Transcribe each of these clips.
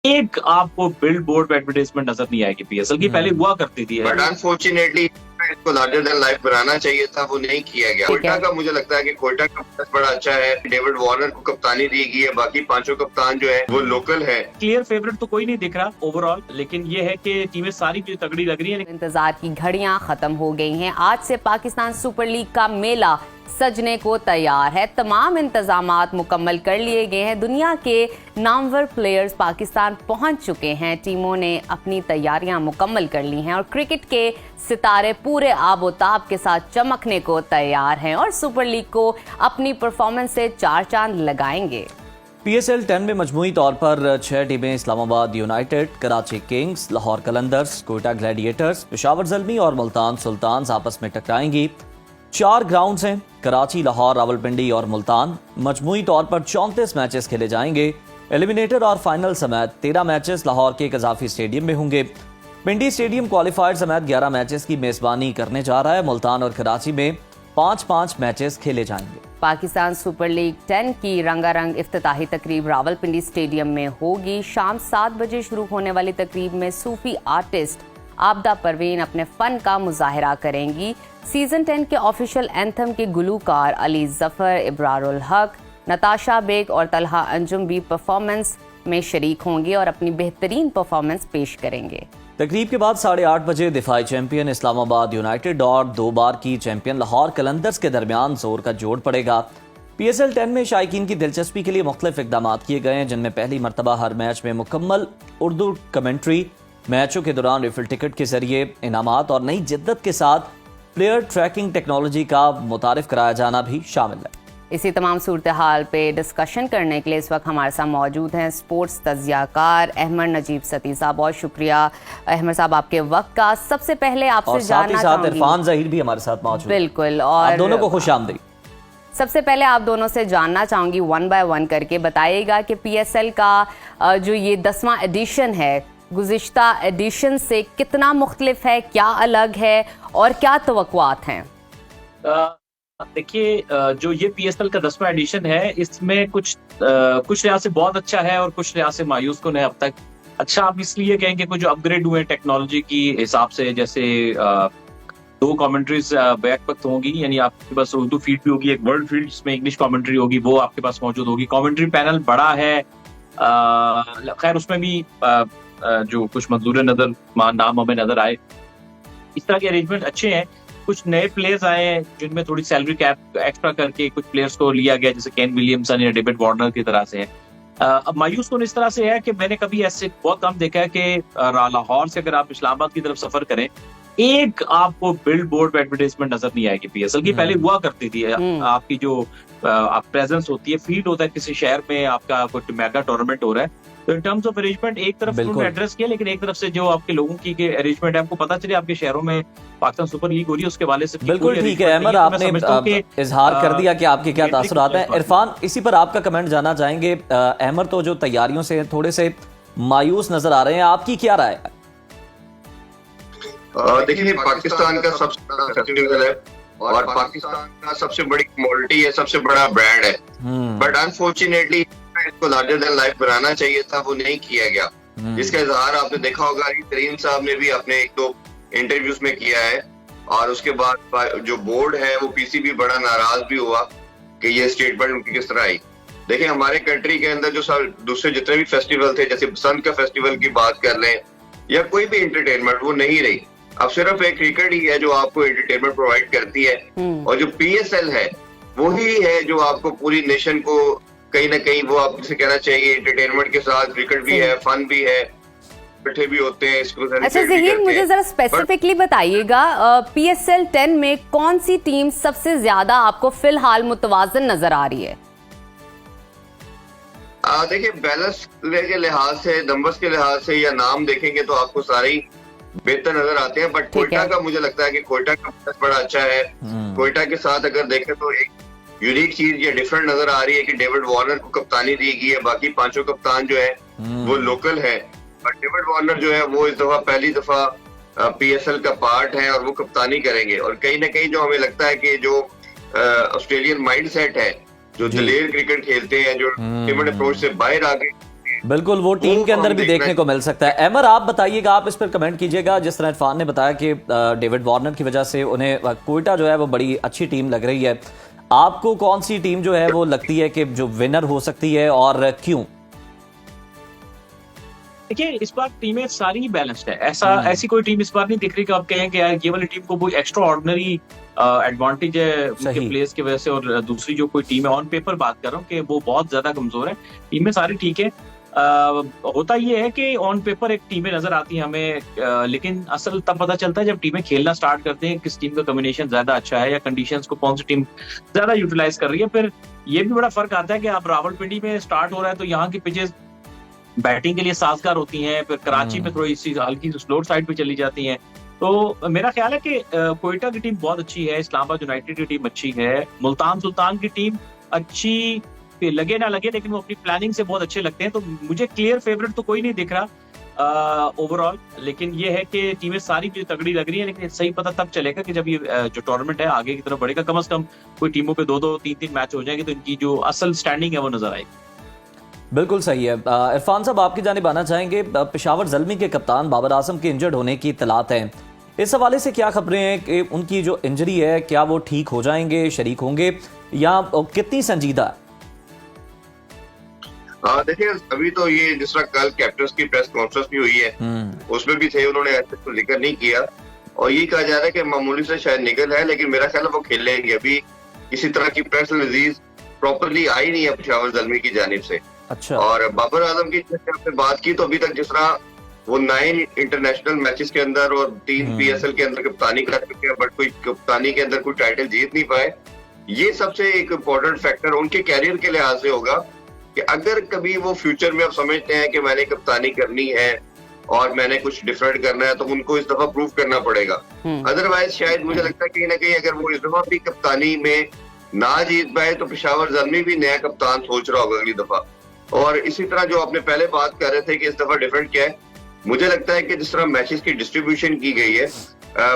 एक आपको build board पे एडवर्टाइजमेंट नजर नहीं आएगी पीएसएल की, पहले हुआ करती थी। बट अनफॉर्चुनेटली इसको लार्जर देन लाइफ बनाना चाहिए था, वो नहीं किया गया। कोयटा का मुझे लगता है कि कोयटा का प्लस बड़ा अच्छा है। डेविड वार्नर को कप्तानी दी गई है, बाकी पांचों कप्तान जो है वो लोकल है। क्लियर फेवरेट तो कोई नहीं दिख रहा ओवरऑल, लेकिन ये है कि टीमें सारी जो तगड़ी लग रही है। इंतजार की घड़ियां खत्म हो गई हैं। आज से पाकिस्तान सुपर लीग का मेला सजने को तैयार है। तमाम इंतजामात मुकम्मल कर लिए गए हैं। दुनिया के नामवर प्लेयर्स पाकिस्तान पहुंच चुके हैं। टीमों ने अपनी तैयारियां मुकम्मल कर ली हैं और क्रिकेट के सितारे पूरे आबोताब के साथ चमकने को तैयार हैं और सुपर लीग को अपनी परफॉर्मेंस से चार चांद लगाएंगे। PSL 10 में मजमूई तौर पर 6 टीमें Islamabad United, Karachi Kings, Lahore Qalandars, Quetta Gladiators, Peshawar Zalmi और मुल्तान सुल्तान्स आपस में टकराएंगी। 4 ग्राउंड्स हैं, कराची, लाहौर, रावलपिंडी और मुल्तान। मजमूई तौर पर 34 मैचेस खेले जाएंगे। एलिमिनेटर और फाइनल समेत 13 मैचेस लाहौर के कजाफी स्टेडियम में होंगे। पिंडी स्टेडियम क्वालिफायर समेत 11 मैचेस की मेजबानी करने जा रहा है। मुल्तान और कराची में 5-5 मैचेस खेले जाएंगे। पाकिस्तान सुपर लीग 10 की रंगारंग इफ्तिताही तकरीब रावलपिंडी स्टेडियम में होगी। शाम 7 बजे शुरू होने वाली तकरीब में सूफी आर्टिस्ट आबदा परवीन अपने फन का मुजाहरा करेंगी। सीजन 10 के ऑफिशियल एंथम के गुलूकार अली जफर, इब्रारुल हक, नताशा बेग और तलहा अंजुम भी परफॉर्मेंस में शरीक होंगे और अपनी बेहतरीन परफॉर्मेंस पेश करेंगे। तकरीब के बाद 8:30 बजे दिफाई चैंपियन इस्लामाबाद यूनाइटेड और 2 बार की चैंपियन लाहौर कलंदर्स के दरमियान जोर का जोड़ पड़ेगा। PSL 10 में शायकीन की दिलचस्पी के लिए मुख्तलिफ इकदाम किए गए हैं, जिनमें पहली मरतबा हर मैच में मुकम्मल उर्दू कमेंट्री, मैचों के दौरान रिफिल टिकट के जरिए इनामात और नई जिद्दत के साथ प्लेयर ट्रैकिंग टेक्नोलॉजी का मुतारिफ कराया जाना भी शामिल है। इसी तमाम सूरत हाल पे डिस्कशन करने के लिए इस वक्त हमारे साथ मौजूद हैं स्पोर्ट्स तज्जियाकार अहमद नजीब सती साहब। बहुत शुक्रिया अहमद साहब आपके वक्त का। सबसे पहले आपसे जानना चाहूंगी, इरफान ज़हीर भी हमारे साथ मौजूद। बिल्कुल, और आप दोनों को खुशामदीद। सबसे पहले आप दोनों से जानना चाहूंगी, 1 बाय 1 करके बताइएगा कि PSL का जो ये 10वां एडिशन है, गुज़िश्ता एडिशन से कितना मुख्तलिफ है, क्या अलग है और क्या तवक्कुआत हैं? देखिए, जो ये PSL का 10वां एडिशन है, इसमें कुछ लिहाज से बहुत अच्छा है और कुछ लिहाज से मायूस कुन है अब तक। अच्छा, आप इसलिए कहेंगे कुछ अपग्रेड हुए टेक्नोलॉजी की हिसाब से, जैसे 2 कमेंट्रीज बैक वक्त होंगी, यानी आपके पास उर्दू फीड भी होगी, एक वर्ल्ड फील्ड जिसमें इंग्लिश कमेंट्री होगी, वो आपके पास मौजूद होगी। कमेंट्री पैनल बड़ा है, खैर उसमें भी जो कुछ मंजूर नजर नाम हमें नजर आए, इस तरह के अरेंजमेंट अच्छे हैं। कुछ नए प्लेयर्स आए हैं जिनमें थोड़ी सैलरी कैप एक्स्ट्रा करके कुछ प्लेयर्स को लिया गया, जैसे केन विलियमसन या डेविड वार्नर की तरह से है। अब मायूस कौन इस तरह से है कि मैंने कभी ऐसे बहुत कम देखा है कि लाहौर से अगर आप इस्लामाबाद की तरफ सफर करें, एक आपको बिल्ड बोर्ड पे एडवर्टाइजमेंट नजर नहीं आएगी PSL की। पहले हुआ करती थी, आपकी जो प्रेजेंस होती है, फील्ड होता है किसी शहर में, आपका कोई मेगा टूर्नामेंट हो रहा है, तो इन टर्म्स ऑफ अरेंजमेंट एक तरफ उन्होंने एड्रेस किया, लेकिन एक तरफ से जो आपके लोगों की अरेंजमेंट है, आपको पता चले आपके शहरों में पाकिस्तान सुपर लीग हो रही है, उसके वाले से बिल्कुल ठीक है। अहमद, आपने इजहार कर दिया कि आपके क्या तासुरात हैं। इरफान, इसी पर आपका कमेंट जानना चाहेंगे। अहमद तो जो तैयारियों से थोड़े से मायूस नजर आ रहे हैं, आपकी क्या राय है? देखिए, पाकिस्तान का सबसे बड़ा फेस्टिवल है और पाकिस्तान का सबसे बड़ी कमोडिटी है, सबसे बड़ा ब्रांड है। बट अनफॉर्चुनेटली इसको लार्जर देन लाइफ बनाना चाहिए था, वो नहीं किया गया। जिसका इजहार आपने देखा होगा, करीम साहब ने भी अपने 1-2 इंटरव्यूज में किया है, और उसके बाद जो बोर्ड है वो PCB बड़ा नाराज भी हुआ कि ये स्टेटमेंट उनकी किस तरह आई। देखिए, हमारे कंट्री के अंदर जो दूसरे जितने भी फेस्टिवल थे, जैसे बसंत का फेस्टिवल की बात कर लें या कोई भी एंटरटेनमेंट, वो नहीं रही। अब सिर्फ एक क्रिकेट ही है जो आपको एंटरटेनमेंट प्रोवाइड करती है, और जो PSL है वही है जो आपको पूरी नेशन को कहीं ना कहीं, वो आपसे कहना चाहिए, एंटरटेनमेंट के साथ क्रिकेट भी है, फन भी है, बैठे भी होते हैं। अच्छा ज़हीर, मुझे जरा स्पेसिफिकली बताइएगा, PSL 10 में कौन सी टीम सबसे ज्यादा आपको फिलहाल मुतवाज़िन नजर आ रही है? देखिए, बैलेंस के लिहाज से, नंबर्स के लिहाज से या नाम देखेंगे तो आपको सारे ही बेहतर नजर आते हैं। बट कोयटा का मुझे लगता है कि कोयटा का प्लस बड़ा अच्छा है। कोयटा के साथ अगर देखें तो एक यूनिक चीज या डिफरेंट नजर आ रही है कि डेविड वार्नर को कप्तानी दी गई है, बाकी पांचों कप्तान जो है वो लोकल है। और डेविड वार्नर जो है वो इस दफा पहली दफा PSL का पार्ट है और वो कप्तानी करेंगे। और कहीं ना कहीं जो हमें लगता है कि जो ऑस्ट्रेलियन माइंडसेट है, जो दलेर क्रिकेट खेलते हैं, जो टीम अप्रोच से बाहर आके बिल्कुल, वो टीम के अंदर भी देखने को मिल सकता है। अमर, आप बताइएगा, आप इस पर कमेंट कीजिएगा। जिस तरह इरफान ने बताया कि डेविड वार्नर की वजह से उन्हें कोयटा जो है वो बड़ी अच्छी टीम लग रही है, आपको कौन सी टीम जो है वो लगती है कि जो विनर हो सकती है और क्यों? देखिए, इस बार टीमें सारी बैलेंस्ड है। ऐसी कोई टीम इस बार नहीं दिख रही कि आप कहें कि यार ये वाली टीम को कोई एक्स्ट्रा ऑर्डिनरी एडवांटेज है उनके प्लेयर्स की वजह से, और दूसरी जो कोई टीम है, ऑन पेपर बात कर रहा हूँ, कि वो बहुत ज्यादा कमजोर है। टीमें सारी ठीक है। होता ये है कि ऑन पेपर एक टीमें नजर आती हैं हमें, लेकिन असल तब पता चलता है जब टीमें खेलना स्टार्ट करते हैं, किस टीम का कॉम्बिनेशन ज्यादा अच्छा है या कंडीशंस को कौन सी टीम ज्यादा यूटिलाइज कर रही है। फिर ये भी बड़ा फर्क आता है कि आप रावलपिंडी में स्टार्ट हो रहा है तो यहाँ की पिचेस बैटिंग के लिए साजगार होती हैं, फिर कराची में थोड़ी सी हल्की स्लोर साइड पे चली जाती हैं। तो मेरा ख्याल है कि कोयटा की टीम बहुत अच्छी है, इस्लामाबाद यूनाइटेड की टीम अच्छी है, मुल्तान सुल्तान की टीम अच्छी लगे ना लगे लेकिन वो अपनी प्लानिंग से बहुत अच्छे लगते हैं। तो मुझे क्लियर फेवरेट तो कोई नहीं दिख रहा ओवरऑल, लेकिन ये है कि टीमें सारी मुझे तगड़ी लग रही है। लेकिन सही पता तब चलेगा कि जब ये जो टूर्नामेंट है आगे की तरफ बढ़ेगा, कम से कम कोई टीमों पे 2-2, 3-3 मैच हो जाएंगे तो इनकी जो असल स्टैंडिंग है वो नजर आएगी। बिल्कुल सही है। इरफान साहब, आपकी जानिब आना चाहेंगे। पेशावर ज़ल्मी के कप्तान बाबर आजम के इंजर्ड होने की इत्तलात हैं, इस हवाले से क्या खबरें हैं कि उनकी जो इंजरी है क्या वो ठीक हो जाएंगे, शरीक होंगे, या कितनी संजीदा है? देखिए, अभी तो ये जिस तरह कल कैप्टन की प्रेस कॉन्फ्रेंस भी हुई है, उसमें भी थे, उन्होंने ऐसे तो जिक्र नहीं किया और ये कहा जा रहा है कि मामूली से शायद निकल है, लेकिन मेरा ख्याल है वो खेल लेंगे। अभी किसी तरह की प्रेस रिलीज प्रॉपरली आई नहीं है पेशावर ज़ल्मी की जानिब से। अच्छा। और बाबर आजम की आपने बात की तो अभी तक जिस तरह वो 9 इंटरनेशनल मैचेस के अंदर और 3 पीएसएल के अंदर कप्तानी कर चुके हैं, बट कोई कप्तानी के अंदर कोई टाइटल जीत नहीं पाए। ये सबसे एक इम्पोर्टेंट फैक्टर उनके कैरियर के लिहाज से होगा कि अगर कभी वो फ्यूचर में अब समझते हैं कि मैंने कप्तानी करनी है और मैंने कुछ डिफरेंट करना है, तो उनको इस दफा प्रूव करना पड़ेगा। अदरवाइज शायद मुझे लगता है कहीं ना कहीं अगर वो इस दफा भी कप्तानी में ना जीत पाए तो पेशावर ज़ल्मी भी नया कप्तान सोच रहा होगा अगली दफा। और इसी तरह जो आपने पहले बात कर रहे थे कि इस दफा डिफरेंट क्या है, मुझे लगता है कि जिस तरह मैचेस की डिस्ट्रीब्यूशन की गई है,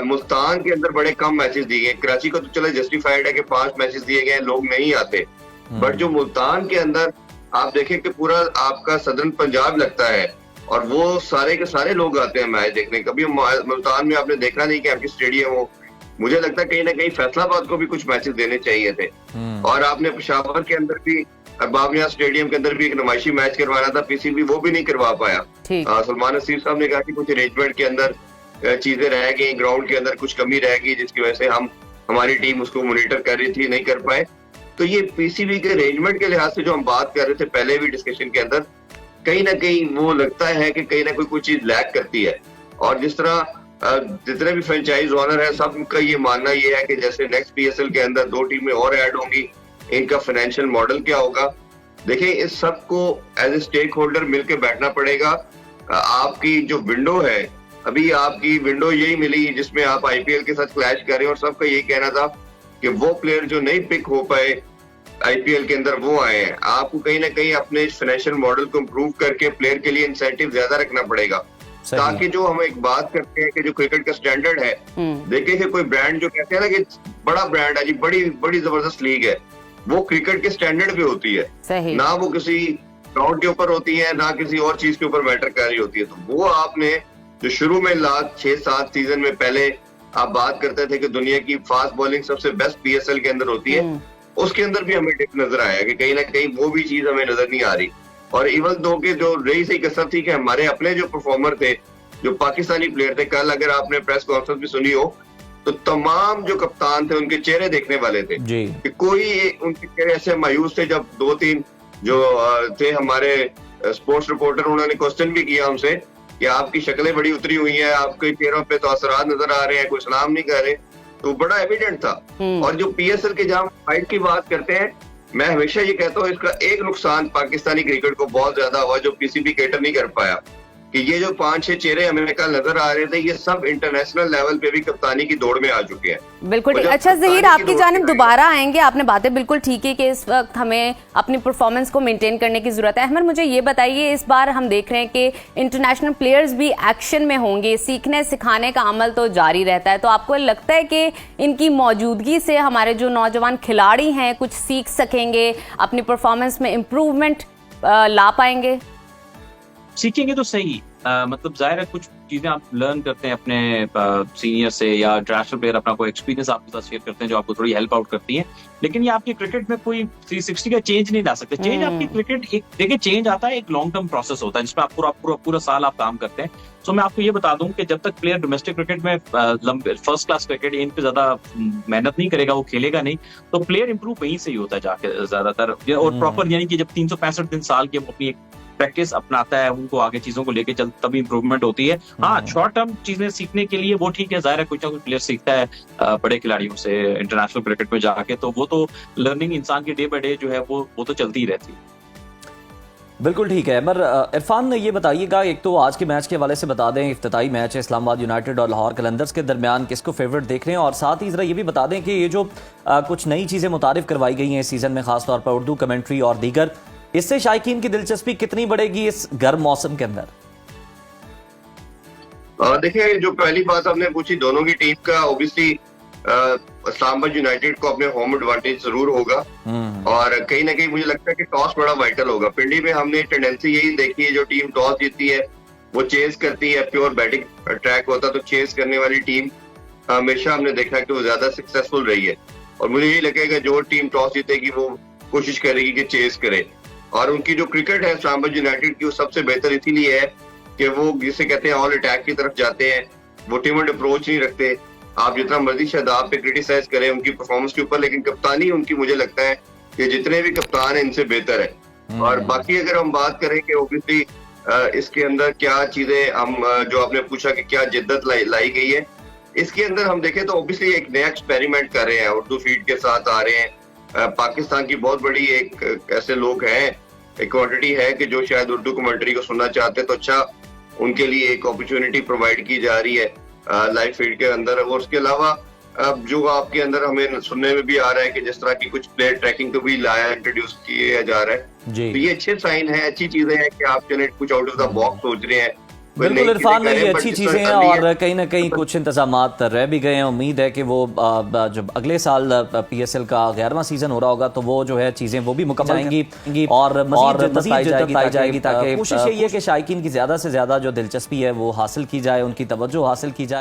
मुल्तान के अंदर बड़े कम मैचेस दिए गए। कराची को तो चलो जस्टिफाइड है कि 5 मैचेस दिए गए, लोग नहीं आते, बट जो मुल्तान के अंदर आप देखें कि पूरा आपका सदर्न पंजाब लगता है और वो सारे के सारे लोग आते हैं मैच देखने। कभी मुल्तान में आपने देखा नहीं कि आपकी स्टेडियम हो। मुझे लगता है कहीं ना कहीं फैसलाबाद को भी कुछ मैचेस देने चाहिए थे। और आपने पेशावर के अंदर भी, अरबाब नियाज़ स्टेडियम के अंदर भी एक नुमाइशी मैच करवाना था, पीसीबी वो भी नहीं करवा पाया। सलमान नसीर साहब ने कहा कि कुछ अरेंजमेंट के अंदर चीजें रह गई, ग्राउंड के अंदर कुछ कमी रह गई, जिसकी वजह से हमारी टीम उसको मॉनिटर कर रही थी, नहीं कर पाए। तो ये पीसीबी के अरेंजमेंट के लिहाज से जो हम बात कर रहे थे पहले भी डिस्कशन के अंदर, कहीं ना कहीं वो लगता है कि कहीं ना कोई चीज लैक करती है। और जिस तरह जितने भी फ्रेंचाइज ओनर है, सबका ये मानना ये है कि जैसे नेक्स्ट पीएसएल के अंदर 2 टीमें और ऐड होंगी, इनका फाइनेंशियल मॉडल क्या होगा। देखिए, इस सब को एज ए स्टेक होल्डर मिलकर बैठना पड़ेगा। आपकी जो विंडो है, अभी आपकी विंडो यही मिली जिसमें आप आईपीएल के साथ क्लैश करें, और सबका यही कहना था कि वो प्लेयर जो नहीं पिक हो पाए आईपीएल के अंदर वो आए हैं। आपको कहीं ना कहीं अपने फाइनेंशियल मॉडल को इम्प्रूव करके प्लेयर के लिए इंसेंटिव ज्यादा रखना पड़ेगा, ताकि जो हम एक बात करते हैं कि जो क्रिकेट का स्टैंडर्ड है, देखिए कि कोई ब्रांड जो कहते हैं ना कि बड़ा ब्रांड है जी, बड़ी बड़ी जबरदस्त लीग है, वो क्रिकेट के स्टैंडर्ड पे होती है, ना वो किसी ग्राउंड के ऊपर होती है, ना किसी और चीज के ऊपर मैटर कर रही होती है। तो वो आपने जो शुरू में लास्ट 6-7 सीजन में पहले आप बात करते थे कि दुनिया की फास्ट बॉलिंग सबसे बेस्ट पीएसएल के अंदर होती है, उसके अंदर भी हमें डिप नजर आया कि कहीं ना कहीं वो भी चीज हमें नजर नहीं आ रही। और इवन दो के जो रही सही कसर थी कि हमारे अपने जो परफॉर्मर थे, जो पाकिस्तानी प्लेयर थे, कल अगर आपने प्रेस कॉन्फ्रेंस भी सुनी हो तो तमाम जो कप्तान थे उनके चेहरे देखने वाले थे कि कोई उनके चेहरे ऐसे मायूस थे। जब 2-3 जो थे हमारे स्पोर्ट्स रिपोर्टर, उन्होंने क्वेश्चन भी किया हमसे कि आपकी शक्लें बड़ी उतरी हुई हैं, आपके चेहरों पे तो असरात नजर आ रहे हैं, कोई सलाम नहीं कर रहे, तो बड़ा एविडेंट था। और जो पीएसएल के जहां फाइट की बात करते हैं, मैं हमेशा ये कहता हूँ इसका एक नुकसान पाकिस्तानी क्रिकेट को बहुत ज्यादा हुआ जो पीसीबी कैटर नहीं कर पाया, कि ये जो 5-6 चेहरे हमें कल नजर आ रहे थे, ये सब इंटरनेशनल लेवल पे भी कप्तानी की दौड़ में आ चुके हैं। बिल्कुल ठीक। अच्छा ज़हीर, आपकी जानिब दोबारा आएंगे। आपने बातें बिल्कुल ठीक है कि इस वक्त हमें अपनी परफॉर्मेंस को मेंटेन करने की जरूरत है। अहमद, मुझे ये बताइए, इस बार हम देख रहे हैं कि इंटरनेशनल प्लेयर्स भी एक्शन में होंगे, सीखने सिखाने का अमल तो जारी रहता है, तो आपको लगता है कि इनकी मौजूदगी से हमारे जो नौजवान खिलाड़ी हैं कुछ सीख सकेंगे, अपनी परफॉर्मेंस में इम्प्रूवमेंट ला पाएंगे? सीखेंगे तो सही, मतलब जाहिर है कुछ चीजें आप लर्न करते हैं अपने सीनियर से, या इंटरनेशनल प्लेयर अपना कोई एक्सपीरियंस आपके साथ शेयर करते हैं जो आपको थोड़ी हेल्प आउट करती है, लेकिन ये आपकी क्रिकेट में कोई 360 का चेंज नहीं ला सकते। चेंज आपकी क्रिकेट एक देखिए, चेंज आता है, एक लॉन्ग टर्म प्रोसेस होता है जिसमें आप पूरा साल आप काम करते हैं। तो मैं आपको ये बता दूं कि जब तक प्लेयर डोमेस्टिक क्रिकेट में फर्स्ट क्लास क्रिकेट इन पे ज्यादा मेहनत नहीं करेगा, वो खेलेगा नहीं, तो प्लेयर इंप्रूव वहीं से ही होता है जाके ज्यादातर, और प्रॉपर यानी कि जब 365 दिन साल की अपनी एक प्रैक्टिस अपनाता है, उनको आगे चीजों को लेके चल तभी इंप्रूवमेंट होती है। हाँ, शॉर्ट टर्म चीजें सीखने के लिए वो ठीक है, जाहिर है कुछ ना कुछ प्लेयर सीखता है बड़े खिलाड़ियों से इंटरनेशनल क्रिकेट में जाके, तो वो तो लर्निंग इंसान की डे बाय डे जो है वो तो चलती ही रहती है। बिल्कुल ठीक है। पर इरफान ये बताइएगा, एक तो आज के मैच के हवाले से बता दें, इफ्तिताई मैच है इस्लामाबाद यूनाइटेड और लाहौर कलंदर्स के दरमियान, किसको फेवरेट देख रहे हैं, और साथ ही जरा ये भी बता दें कि ये जो कुछ नई चीज़ें मुतारिफ करवाई गई हैं इस सीज़न में, खासतौर पर उर्दू कमेंट्री और दीगर, इससे शायकीन की दिलचस्पी कितनी बढ़ेगी इस गर्म मौसम के अंदर? देखिए, जो पहली बात आपने पूछी दोनों की टीम का, ऑब्वियसली इस्लामाबाद यूनाइटेड को अपने होम एडवांटेज जरूर होगा, और कहीं ना कहीं मुझे लगता है कि टॉस बड़ा वाइटल होगा। पिंडी में हमने टेंडेंसी यही देखी है, जो टीम टॉस जीतती है वो चेस करती है, प्योर बैटिंग ट्रैक होता है तो चेस करने वाली टीम हमेशा हमने देखा कि वो ज्यादा सक्सेसफुल रही है, और मुझे यही लगेगा जो टीम टॉस जीतेगी वो कोशिश करेगी कि चेस करे। और उनकी जो क्रिकेट है इस्लामाबाद यूनाइटेड की, वो सबसे बेहतर इसीलिए है कि वो जिसे कहते हैं ऑल अटैक की तरफ जाते हैं, वो टीमवर्क अप्रोच नहीं रखते। आप जितना मर्जी शादाब पे क्रिटिसाइज करें उनकी परफॉर्मेंस के ऊपर, लेकिन कप्तानी उनकी मुझे लगता है कि जितने भी कप्तान हैं इनसे बेहतर है। और बाकी अगर हम बात करें कि ओबियसली इसके अंदर क्या चीजें हम जो आपने पूछा कि क्या जिद्दत लाई गई है, इसके अंदर हम देखें तो ओबियसली एक नया एक्सपेरिमेंट कर रहे हैं, उर्दू फीड के साथ आ रहे हैं। पाकिस्तान की बहुत बड़ी एक ऐसे लोग हैं, एक क्वांटिटी है कि जो शायद उर्दू कमेंट्री को सुनना चाहते हैं, तो अच्छा उनके लिए एक अपॉर्चुनिटी प्रोवाइड की जा रही है लाइव फीड के अंदर। और उसके अलावा जो आपके अंदर हमें सुनने में भी आ रहा है कि जिस तरह की कुछ प्लेयर ट्रैकिंग को भी लाया इंट्रोड्यूस किया जा रहा है, तो ये अच्छे साइन है, अच्छी चीजें हैं कि आप जो कुछ आउट ऑफ द बॉक्स सोच रहे हैं। बिल्कुल इरफान, ये अच्छी चीज़ें हैं, और कहीं ना कहीं कुछ इंतजामात रह भी गए हैं। उम्मीद है कि वो जब अगले साल PSL का 11वां सीजन हो रहा होगा तो वो जो है चीज़ें वो भी मुकम्मल जाएंगी और मज़ीद जिद्दत पाई जाएगी, ताकि कोशिश यही है कि शायकीन की ज़्यादा से ज़्यादा जो दिलचस्पी है वो हासिल की जाए, उनकी तवज्जो हासिल की जाए।